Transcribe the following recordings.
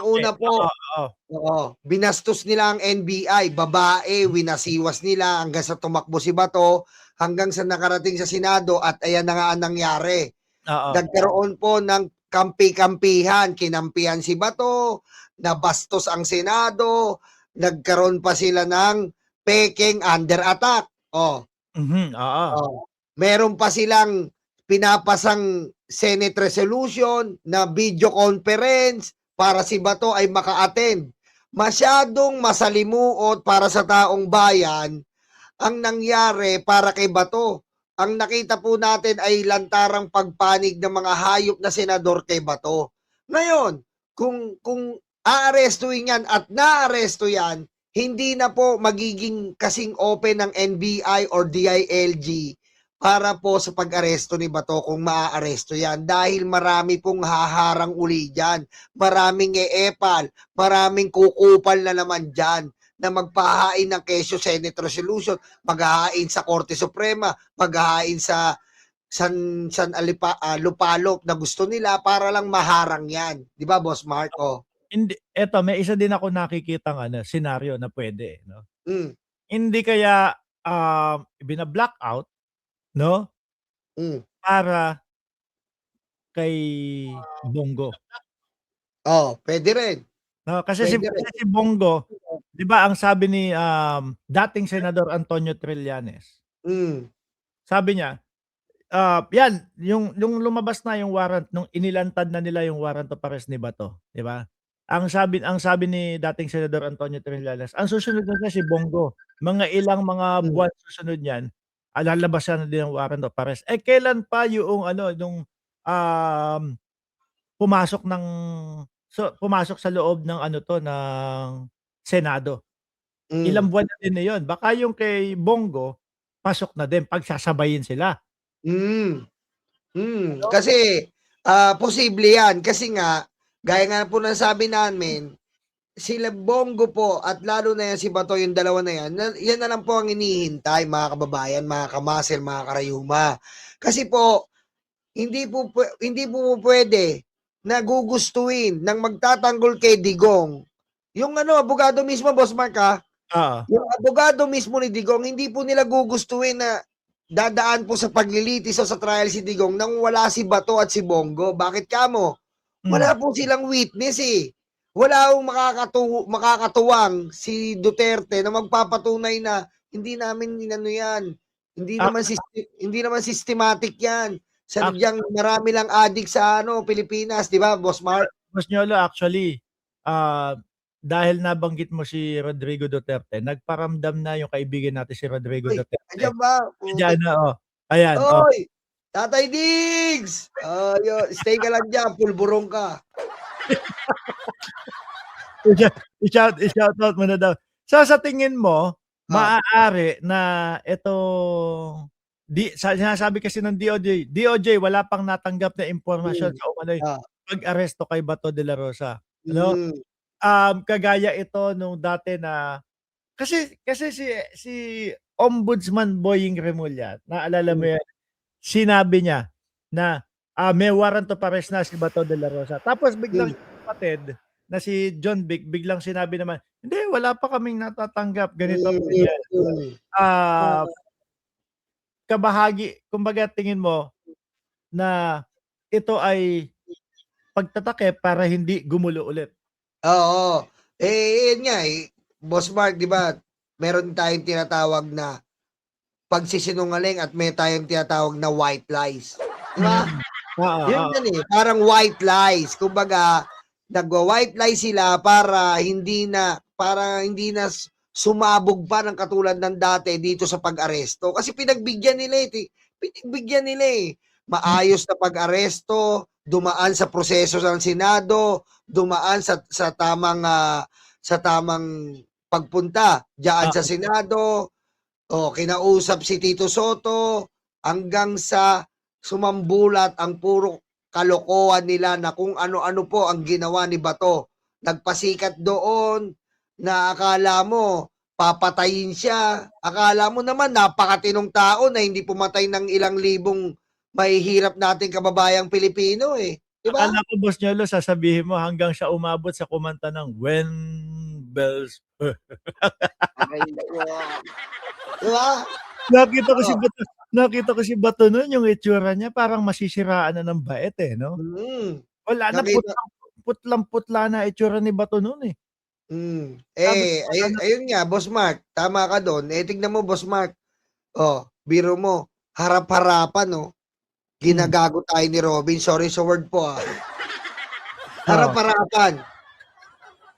una po, binastos nila ang NBI, babae, winasiwas nila hanggang sa tumakbo si Bato, hanggang sa nakarating sa Senado at ayan na nga ang nangyari. Nagkaroon po ng kampi-kampihan, kinampihan si Bato, nabastos ang Senado, nagkaroon pa sila ng peking under attack. Meron pa silang pinapasang Senate resolution na video conference para si Bato ay maka-attend. Masyadong masalimuot para sa taong bayan ang nangyari para kay Bato. Ang nakita po natin ay lantarang pagpanig ng mga hayop na senador kay Bato. Ngayon, kung aarestuin yan at naaresto yan, hindi na po magiging kasing open ng NBI or DILG para po sa pag-aresto ni Bato kung maaaresto yan dahil marami pong haharang uli dyan, maraming eepal, maraming kukupal na naman dyan na magpahain ng kesyo Senate resolution, maghahain sa Korte Suprema, maghahain sa lupalop na gusto nila para lang maharang yan. Di ba, Boss Marco? Hindi, eto, may isa din ako nakikitang senaryo na pwede, no? Hindi kaya bina-blackout, no? Para kay Bongo. Pwede rin. No, kasi si Bongo, 'di ba, ang sabi ni dating Senador Antonio Trillanes. Sabi niya, yan yung lumabas na yung warrant nung inilantad na nila yung warrant of arrest ni Bato, 'di ba? Ang sabi ni dating Senador Antonio Trillanes, ang susunod na si Bongo, mga ilang mga buwan susunod niyan, lalabas na din ang warrant of arrest. Kailan pa yung nung pumasok sa loob ng ng Senado. Ilang buwan na din 'yon. Baka yung kay Bongo pasok na din, pagsasabayin sila. Kasi posible yan kasi nga gaya nga po ng sabi namin, sila Bongo po at lalo na yan si Bato, yung dalawa na yan na lang po ang inihintay, mga kababayan, mga kamasel, mga karayuma. Kasi po hindi po pwede na gugustuhin ng magtatanggol kay Digong. Yung abogado mismo, Boss Mark, yung abogado mismo ni Digong, hindi po nila gugustuhin na dadaan po sa paglilitis o sa trial si Digong nang wala si Bato at si Bongo. Bakit kamo? Wala po silang witness eh. Wala akong makakatuwang si Duterte na magpapatunay na hindi namin yan. Hindi naman systematic yan. Sadyang marami lang addict sa Pilipinas, di ba, Boss Mark? Boss Ñolo, actually, dahil nabanggit mo si Rodrigo Duterte, nagparamdam na yung kaibigan natin si Rodrigo Duterte. Ayan ba? Ayan na, Ayan, Oy! Tatay Diggs! Stay ka lang dyan, pulburong ka. I-shout out mo na daw. So, sa tingin mo, maaari na itong sinasabi kasi ng DOJ, wala pang natanggap na impormasyon sa umano'y pag-aresto kay Bato de la Rosa. Kagaya ito nung dati na kasi si Ombudsman Boying Remulla, naalala mo yan, sinabi niya na may warrant of arrest na si Bato de la Rosa. Tapos biglang kapatid na si John Vic, biglang sinabi naman, hindi, wala pa kaming natatanggap, ganito. Kabahagi, kumbaga tingin mo na ito ay pagtatakip para hindi gumulo ulit. Oo. Yun nga Boss Mark, di ba, meron tayong tinatawag na pagsisinungaling at may tayong tinatawag na white lies. Di ba? Yun parang white lies. Kumbaga, nagwa-white lies sila para hindi na sumabog pa ng katulad ng dati dito sa pag-aresto. Kasi pinagbigyan nila maayos na pag-aresto, dumaan sa proseso ng Senado, dumaan sa tamang pagpunta diyan sa Senado, kinausap si Tito Soto hanggang sa sumambulat ang puro kalokohan nila na kung ano-ano po ang ginawa ni Bato. Nagpasikat doon na akala mo papatayin siya. Akala mo naman napakatinong tao na hindi pumatay ng ilang libong mahihirap nating kababayang Pilipino eh. Diba? Akala ko, Boss Yolo, sasabihin mo hanggang siya umabot sa kumanta ng When Bells. Diba? Nakita ko si Bato nun, yung itsura niya parang masisiraan na ng bait eh, no? Wala na, putlang-putla na itsura ni Bato nun eh. Ayun nga, Boss Mark, tama ka doon. Tignan mo, Boss Mark. Biro mo, harap-harapan, no? Ginagago tayo ni Robin. Sorry sa word po, Harap-harapan.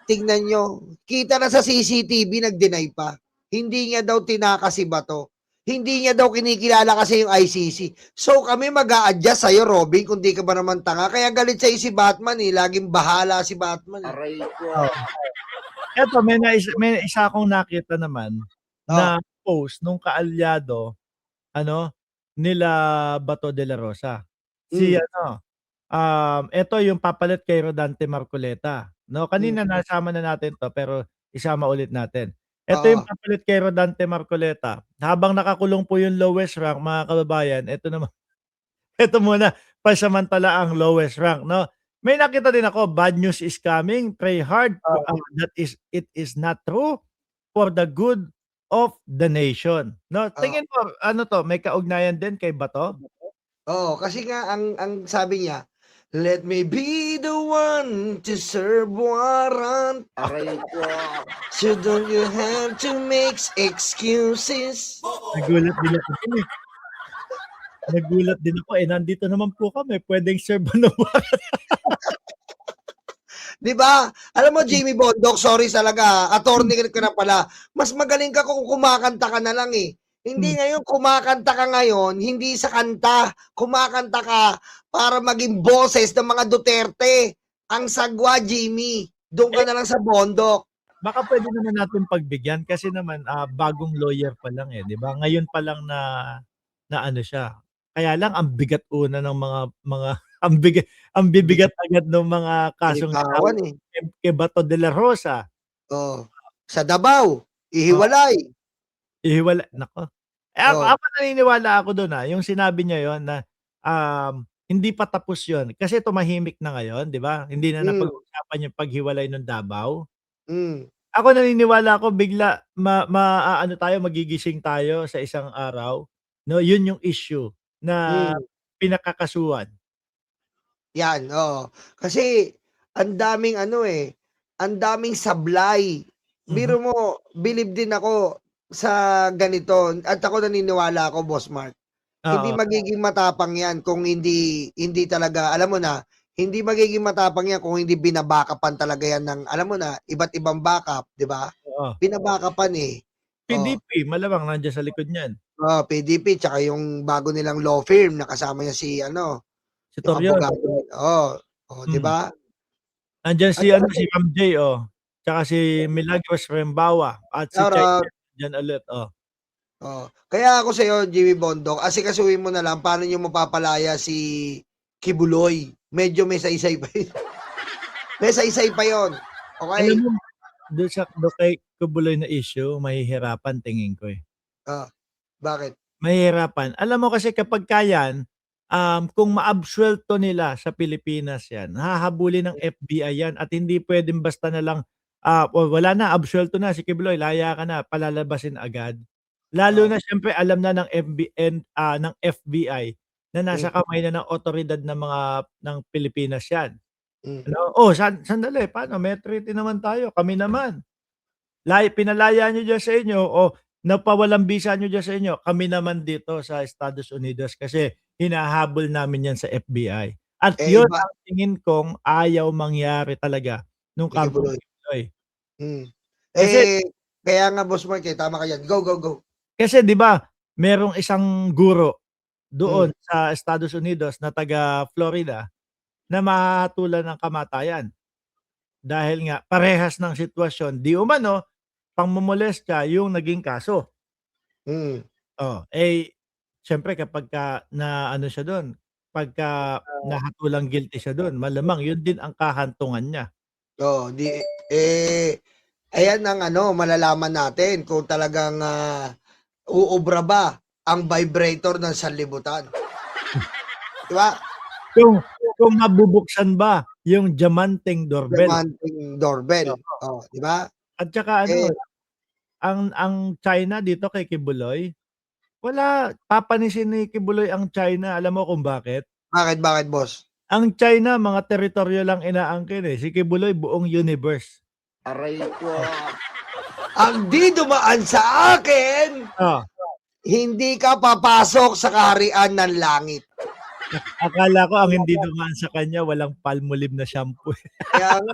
Tingnan nyo, kita na sa CCTV, nag-deny pa. Hindi niya daw tinaka si Bato. Hindi niya daw kinikilala kasi yung ICC. So kami mag-a-adjust sa'yo, Robin, kung di ka ba naman tanga. Kaya galit sa'yo si Batman eh. Laging bahala si Batman. Aray ko. Eto, may isa akong nakita naman na post nung kaalyado, nila Bato de la Rosa. Eto yung papalit kay Rodante Marcoleta. No, kanina nasama na natin to pero isama ulit natin. Ito yung papalit kay Rodante Marcoleta. Habang nakakulong po yung lowest rank, mga kababayan, ito muna, pasamantala ang lowest rank, no? May nakita din ako, bad news is coming, pray hard, it is not true for the good of the nation. No, tingin mo, may kaugnayan din kay Bato? Kasi nga, ang sabi niya, let me be the one to serve warrant. Aray ko. So don't you have to make excuses. Nagulat din ako. Nandito naman po kami. Pwedeng serve na warrant. Diba? Alam mo, Jimmy Bondoc, sorry talaga. Attorney ka na pala. Mas magaling ka kung kumakanta ka na lang eh. Hindi ngayon, kumakanta ka ngayon, hindi sa kanta. Kumakanta ka para maging boses ng mga Duterte. Ang sagwa, Jimmy. Doon ka na lang sa Bondoc. Baka pwede naman natin pagbigyan kasi naman bagong lawyer pa lang eh, 'di ba? Ngayon pa lang na ano siya. Kaya lang ang bigat una ng mga ang bibigat agad ng mga kasong kay Bato de la Rosa. Sa Davao, ihiwalay. Nako. Ako naniniwala ako doon yung sinabi niya yon na hindi pa tapos yon kasi tumahimik na ngayon, 'di ba? Hindi na napag-usapan yung paghiwalay ng Davao. Ako naniniwala ako bigla magigising tayo sa isang araw, no? Yun yung issue na pinakakasuhan. Yan, kasi ang daming ang daming sablay. Biro mo, believe din ako sa ganito at ako naniniwala ako, Boss Mark. Hindi magiging matapang yan kung hindi talaga, alam mo na, hindi magiging matapang yan kung hindi binabakapan talaga yan ng, alam mo na, iba't ibang backup, di ba? Binabakapan eh. PDP, malamang nandiyan sa likod niyan. PDP, tsaka yung bago nilang law firm, nakasama niya si Torion. Di ba? Nandiyan si Ma'am J, tsaka si Milagros Rembawa at si Jan ulit, Kaya ako sa iyo, Jimmy Bondoc, asikasuhin mo na lang paano niyo mapapalaya si Kibuloy. Medyo may saysay pa yun. May saysay pa yun. Okay? Alam mo, doon kay Kibuloy na issue, mahihirapan tingin ko eh. Bakit? Mahihirapan. Alam mo kasi kapag kayan, kung maabsuelto nila sa Pilipinas yan, hahabulin ng FBI yan at hindi pwedeng basta na lang, wala na, absuelto na si Kibuloy, laya ka na, palalabasin agad. Lalo na siyempre alam na ng FBI na nasa kamay na ng otoridad ng Pilipinas yan. Sandali, paano? May treaty naman tayo, kami naman. Pinalaya nyo dyan sa inyo o napawalang bisa nyo dyan sa inyo, kami naman dito sa Estados Unidos kasi hinahabol namin yan sa FBI. At yun ang tingin kong ayaw mangyari talaga nung kampong Kibuloy. Kaya nga, Boss Mark, tama ka yan. Go. Kasi 'di ba, merong isang guro doon sa Estados Unidos na taga Florida na mahahatulan ng kamatayan. Dahil nga parehas ng sitwasyon, di umano pangmomolestya yung naging kaso. Siyempre kapagka na siya doon, pagka nahatulang guilty siya doon, malamang yun din ang kahantungan niya. Ayan ang malalaman natin kung talagang uubra ba ang vibrator ng sanlibutan. Diba? kung mabubuksan ba yung diamanteng doorbell. Diamanteng doorbell. Di ba? At saka ang China dito kay Kibuloy, wala papanisin ni Kibuloy ang China. Alam mo kung bakit? Bakit, boss? Ang China, mga teritoryo lang inaangkin Si Kibuloy, buong universe. Aray ko. Ang di dumaan sa akin, hindi ka papasok sa kaharian ng langit. Akala ko ang hindi dumaan sa kanya, walang Palmolive na shampoo. Kaya nga